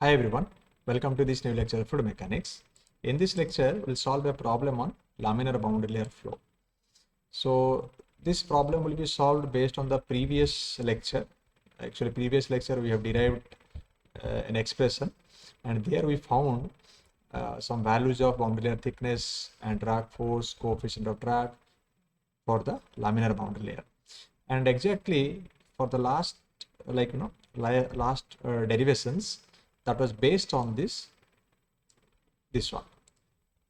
Hi everyone, welcome to this new lecture of fluid mechanics. In this lecture, we'll solve a problem on laminar boundary layer flow. So this problem will be solved based on the previous lecture. Actually, previous lecture we have derived an expression, and there we found some values of boundary layer thickness and drag force, coefficient of drag for the laminar boundary layer. And exactly for the last, derivations, that was based on this one,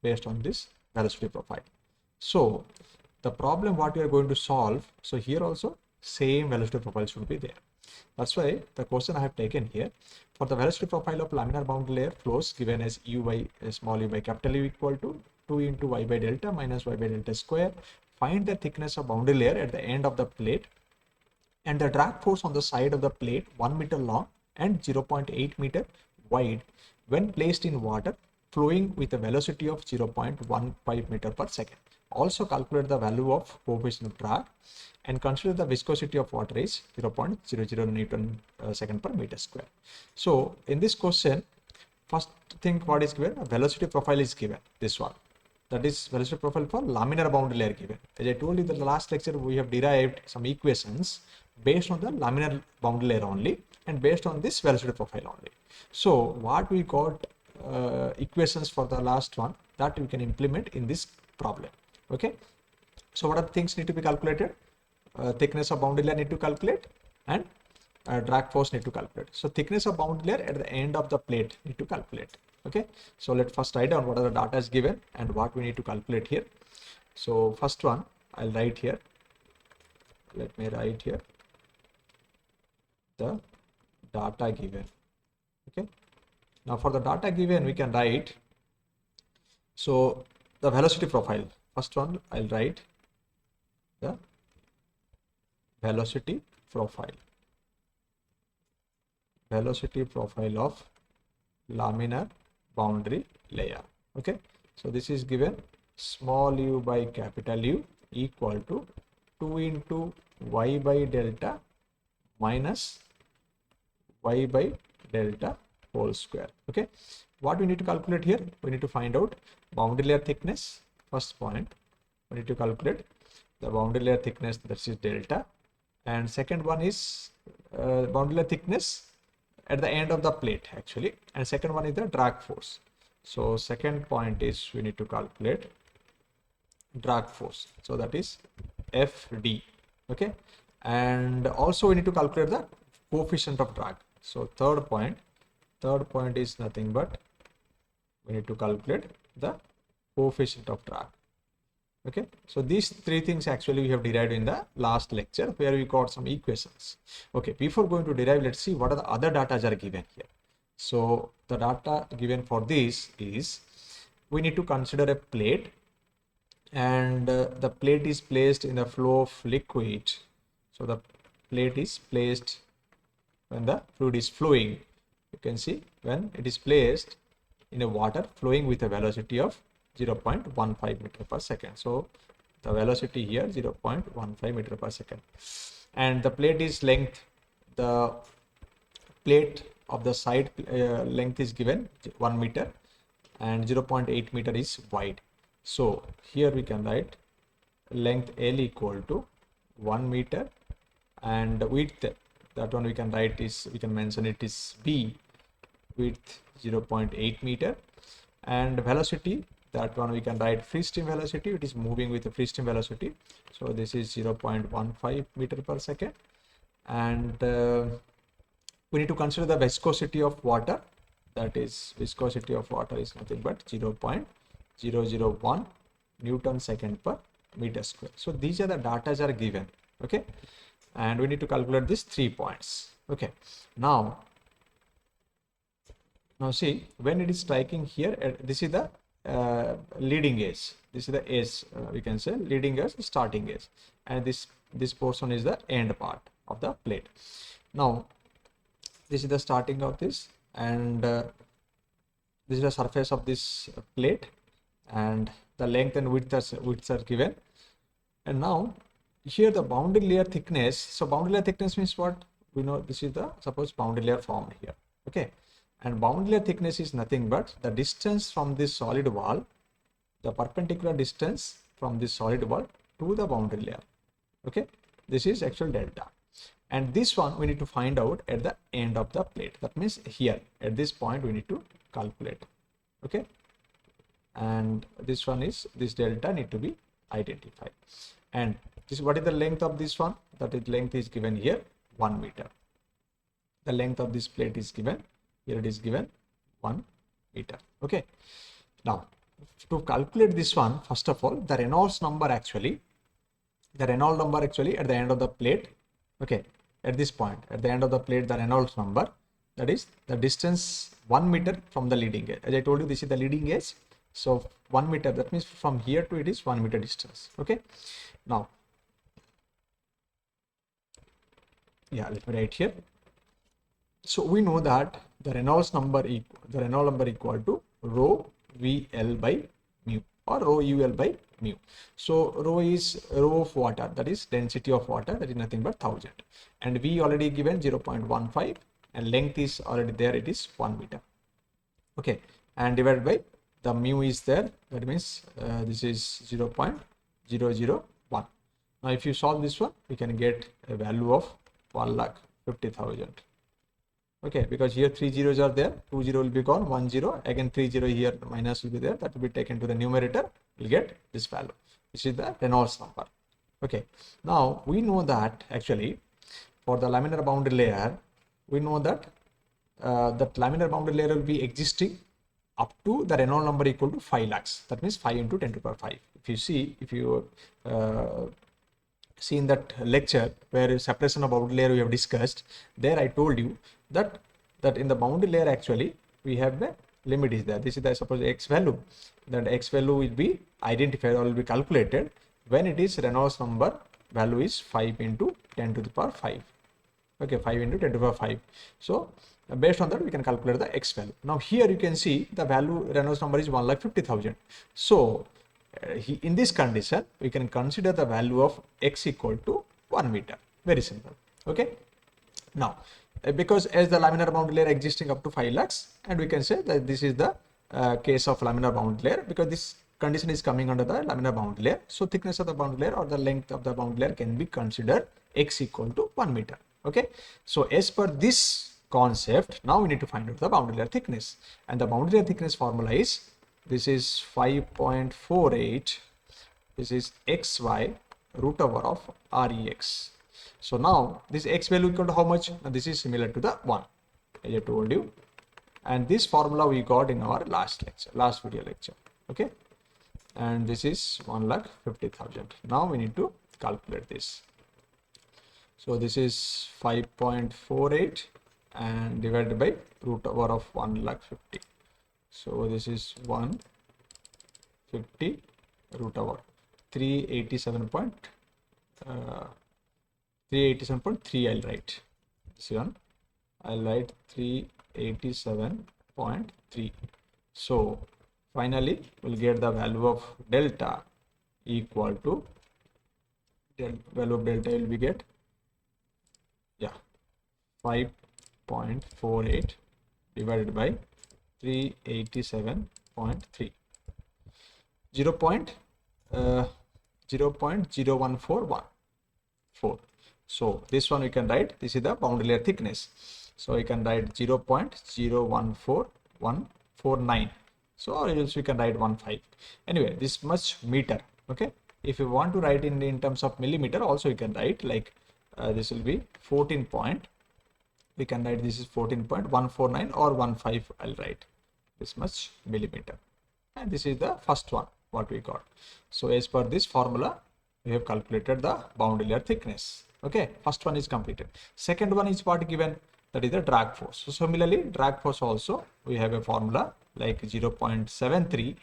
based on this velocity profile. So the problem what we are going to solve, so here also same velocity profile should be there. That's why the question I have taken here, for the velocity profile of laminar boundary layer flows given as u by small u by capital U equal to 2 into y by delta minus y by delta square, find the thickness of boundary layer at the end of the plate and the drag force on the side of the plate 1 meter long and 0.8 meter wide when placed in water flowing with a velocity of 0.15 meter per second. Also calculate the value of coefficient of drag and consider the viscosity of water is 0.00 Newton second per meter square. So in this question, first thing what is given, a velocity profile is given, this one. That is velocity profile for laminar boundary layer given. As I told you in the last lecture, we have derived some equations based on the laminar boundary layer only and based on this velocity profile only. So what we got equations for the last one, that we can implement in this problem. Okay. So what are the things need to be calculated? Thickness of boundary layer need to calculate, and drag force need to calculate. So thickness of boundary layer at the end of the plate need to calculate. Okay, so let's first write down what are the data is given and what we need to calculate here. So first one I'll write here. Let me write here the data given. Okay, now for the data given we can write, so the velocity profile, first one I'll write the velocity profile of laminar boundary layer. Okay, so this is given small u by capital U equal to 2 into y by delta minus y by delta whole square. Okay, what we need to calculate here, we need to find out boundary layer thickness. First point, we need to calculate the boundary layer thickness, that is delta, and second one is boundary layer thickness at the end of the plate actually, and second one is the drag force. So second point is we need to calculate drag force, so that is FD. Okay, and also we need to calculate the coefficient of drag. So third point is nothing but we need to calculate the coefficient of drag. Okay, so these three things actually we have derived in the last lecture where we got some equations. Okay, before going to derive, let's see what are the other data are given here. So the data given for this is, we need to consider a plate, and the plate is placed in the flow of liquid. So the plate is placed when the fluid is flowing. You can see when it is placed in a water flowing with a velocity of 0.15 meter per second. So the velocity here 0.15 meter per second, and the plate is length, the plate of the side length is given 1 meter and 0.8 meter is wide. So here we can write length L equal to 1 meter, and width, that one we can write is, we can mention it is B, width 0.8 meter, and velocity, that one we can write free stream velocity, it is moving with the free stream velocity, so this is 0.15 meter per second, and we need to consider the viscosity of water, that is viscosity of water is nothing but 0.001 Newton second per meter square. So these are the data are given. Okay, and we need to calculate these 3 points. Okay, now see, when it is striking here, this is the leading edge, this is the edge, we can say leading edge, starting edge, and this portion is the end part of the plate. Now this is the starting of this, and this is the surface of this plate, and the length and widths are given. And now here the boundary layer thickness, so boundary layer thickness means what, we know this is the, suppose boundary layer formed here. Okay, And boundary layer thickness is nothing but the distance from this solid wall, the perpendicular distance from this solid wall to the boundary layer. Okay, this is actual delta. And this one we need to find out at the end of the plate. That means here at this point we need to calculate. Okay, and this one is, this delta need to be identified. And this, what is the length of this one? That is, length is given here 1 meter. The length of this plate is given here, it is given 1 meter. Okay, now to calculate this one, first of all, the Reynolds number actually at the end of the plate. Okay, at this point at the end of the plate, the Reynolds number, that is the distance 1 meter from the leading edge. As I told you, this is the leading edge, so 1 meter, that means from here to it is 1 meter distance. Okay, now let me write here. So we know that the Reynolds number equal to rho VL by mu or rho UL by mu. So rho is rho of water, that is density of water, that is nothing but 1000, and V already given 0.15, and length is already there, it is 1 meter. Okay, and divided by the mu is there, that means this is 0.001. Now if you solve this one, we can get a value of 1,50,000. Okay, because here 3 zeros are there, 2 0 will be gone, 1 0, again 3 0 here, minus will be there, that will be taken to the numerator, we'll get this value. This is the Reynolds number. Okay, now we know that actually for the laminar boundary layer, we know that that laminar boundary layer will be existing up to the Reynolds number equal to 5 lakhs. That means 5 into 10 to the power 5. If you see in that lecture where separation of boundary layer we have discussed, there I told you that in the boundary layer actually we have the limit is there. This is the suppose x value. That x value will be identified or will be calculated when it is Reynolds number value is 5 into 10 to the power 5. Okay, 5 into 10 to the power 5. So based on that we can calculate the x value. Now here you can see the value Reynolds number is 1,50,000. So in this condition we can consider the value of x equal to 1 meter. Very simple. Okay, now because as the laminar boundary layer existing up to 5 lakhs, and we can say that this is the case of laminar boundary layer, because this condition is coming under the laminar boundary layer. So thickness of the boundary layer or the length of the boundary layer can be considered x equal to 1 meter. Okay, so as per this concept, now we need to find out the boundary layer thickness, and the boundary layer thickness formula is, this is 5.48, this is xy root over of rex. So now this x value equal to how much? Now this is similar to the 1, as I told you, and this formula we got in our last video lecture. Okay, and this is 1,50,000. Now we need to calculate this. So this is 5.48 and divided by root over of 1,50,000. So this is 150 root over 387.3 I'll write. This one I'll write 387.3. So finally we'll get the value of delta equal to value of delta will be get 5.48 divided by 387.3, 0.0141. So this one we can write, this is the boundary layer thickness. So we can write 0.014149. So or else we can write 15. Anyway, this much meter. Okay, if you want to write in terms of millimeter, also you can write like this will be 14 point. We can write this is 14.149 or 15. I'll write this much millimeter, and this is the first one what we got. So as per this formula we have calculated the boundary layer thickness. Okay, first one is completed. Second one is what given, that is the drag force. So similarly drag force also we have a formula like 0.73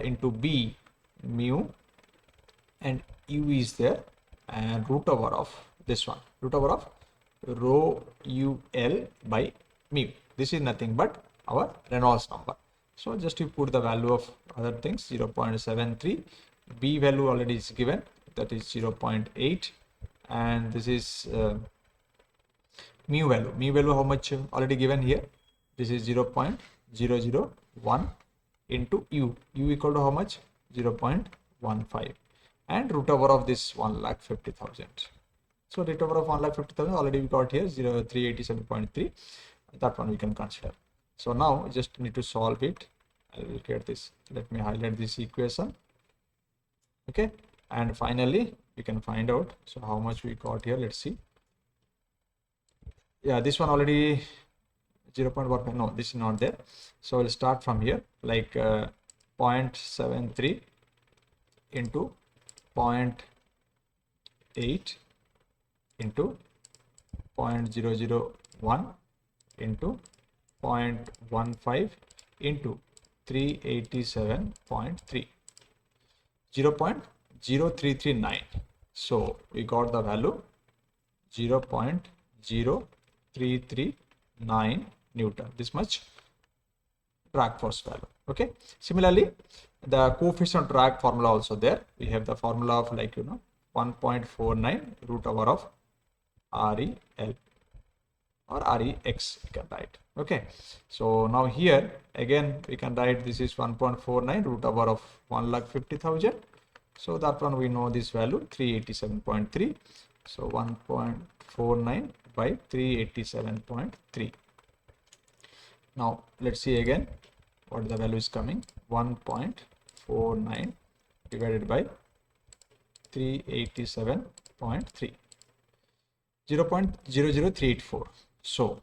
into B mu, and U is there, and root over of this one, root over of rho UL by mu. This is nothing but our Reynolds number. So just you put the value of other things, 0.73, B value already is given, that is 0.8, and this is mu value how much already given here, This is 0.001 into u. U equal to how much? 0.15. And root over of this 1,50,000. So root over of 1,50,000 already we got here 387.3. That one we can consider. So now just need to solve it. I will get this. Let me highlight this equation. Okay, and finally you can find out. So how much we got here? Let's see. Yeah, this one already 0.1. No, this is not there. So we'll start from here, like 0.73 into 0.8 into 0.001 into 0.15 into 387.3, 0.0339. So we got the value 0.0339 Newton. This much drag force value. Okay. Similarly, the coefficient drag formula also there. We have the formula of 1.49 root over of REL or REX we can write. Okay, so now here again we can write this is 1.49 root over of 1,50,000. So that one we know this value 387.3. So 1.49 by 387.3. Now let's see again what the value is coming. 1.49 divided by 387.3, 0.00384. So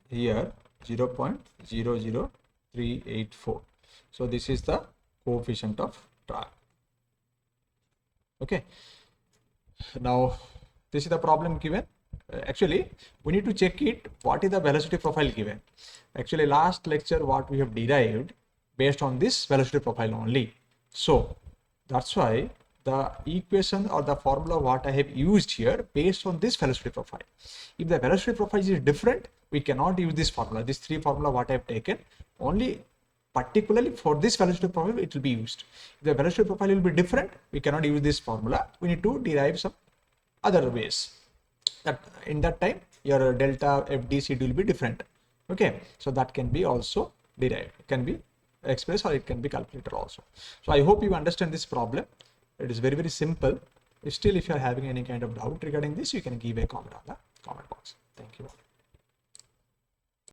here 0.00384. So this is the coefficient of drag. Okay, now this is the problem given. Actually we need to check it what is the velocity profile given. Actually last lecture what we have derived based on this velocity profile only. So that's why the equation or the formula what I have used here based on this velocity profile. If the velocity profile is different, we cannot use this formula. This three formula what I have taken only particularly for this velocity profile it will be used. If the velocity profile will be different, we cannot use this formula. We need to derive some other ways. That in that time your delta FDC will be different. Okay, so that can be also derived, it can be expressed or it can be calculated also. So I hope you understand this problem. It is very simple. If you are having any kind of doubt regarding this, you can give a comment on the comment box. Thank you.